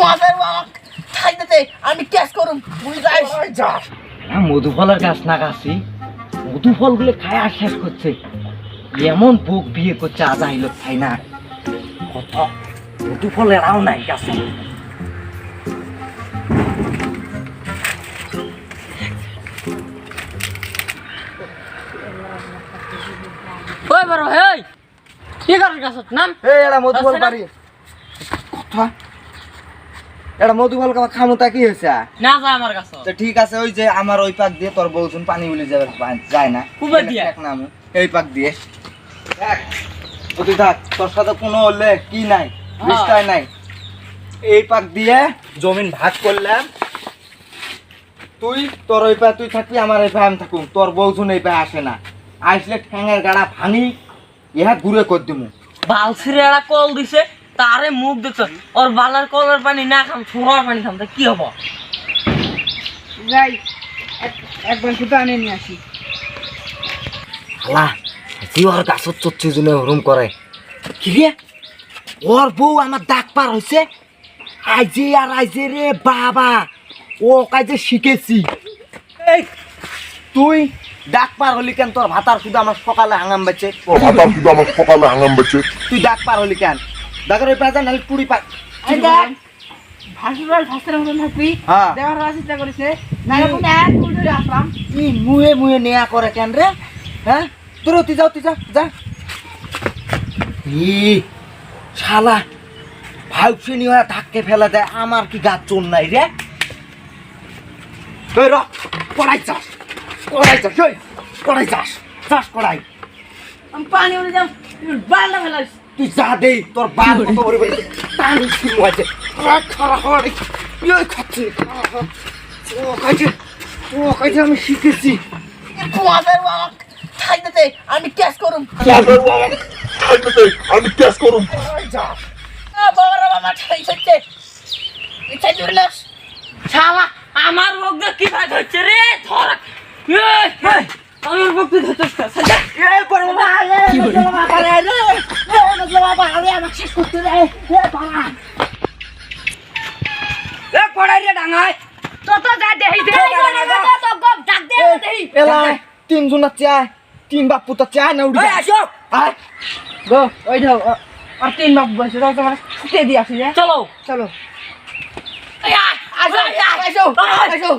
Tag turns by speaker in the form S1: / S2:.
S1: তোমাদের খাইতে আমি ক্যাশ করুন বুঝাই যা
S2: মধু ফলের গাছ না গাছি মধু ফলগুলো খায় আর শেষ করছে এমন বুক বিয়ে করছে আজ আইলো খাই না কত মধু ফলের আও নাই গাছে
S1: ওই বড় হেই কি করিস গাছত নাম
S2: এই এরা মধু ফল পারি কথা এটা মধু ফল খামোতা কি হয়েছে
S1: না যা আমার কাছে
S2: তো ঠিক আছে ওই যে আমার ওই পাক দিয়ে তোর বউজন পানি উলি যাবে যায় না
S1: কুবে দিয়ে
S2: এক নাম এই পাক দিয়ে দেখ তুই থাক তোর সাথে কোনো হলে কি নাই বিষয় নাই এই পাক দিয়ে জমিন ভাগ করলাম তুই তোর ওই পা তুই থাকবি আমার এই পা আমি থাকুম তোর বউজন এই পা আসে না আসলে ঠ্যাঙের গাড়া ভাঙি ইহা ঘুরে কর দিমু
S1: বালছিরে এরা কল দিছে তারে মুখ দেখছ ওর বালার কলের পানি না খাম ছোড়ার পানি খাম তা কি হবো যাই একবার শুধু আনে নিয়ে আসি
S2: হালা তুই ওর গাছত চচ্ছি জুনে হরুম করে কি রে ওর বউ আমার দাগ পার হয়েছে আইজে আর আইজে রে বাবা ও কাজে শিখেছি এই তুই ডাক পার হলি কেন তোর ভাতার শুধু আমার সকালে হাঙ্গাম বেচে তুই ডাক পার হলি কেন ডাকের ওই পাজা নাহলে কুড়ি পা
S1: ভাসুরাল ভাসুরাল মতন থাকবি
S2: হ্যাঁ
S1: দেওয়ার চেষ্টা করেছে না এখন এক ফুল ধরে আসলাম
S2: ই মুয়ে মুয়ে নেয়া করে কেন রে হ্যাঁ তোর তুই যা যা ই শালা ভাই শ্রেণী হয়ে ধাক্কে ফেলা দেয় আমার কি গাছ চোর নাই রে ওই র কড়াই চাস কড়াই
S1: আমি পানি উড়ে যাম বালটা ফেলাস
S2: তুই যা দে তোর বাল কত বড় বড় টানি শুরু আছে খারা হয় ইয়ে খাচ্ছে ও কাজে আমি শিখেছি
S1: তোমাদের বাবা খাইতে আমি ক্যাশ করুম বাবারা বাবা খাইছে ইচ্ছা জুড়লে শালা আমার বকদা কি ভাই হচ্ছে রে ধর আমার বকদা ধরছস এই বড় বাবা কি বাবা রে বাবা আরে আমাকে শেষ করতে রে বাবা এ পড়াই রে ডাঙাই তো যা দেই দে তো গপ ডাক দে দেই
S2: এলা তিনজন চায় তিন বাপ পুতা চায় না উড়ি
S1: আসো
S2: আয়
S1: গো ওই দাও আর তিন বাপ বসে দাও তোমার ছুটে দিয়ে আসি চলো চলো আসো আসো আসো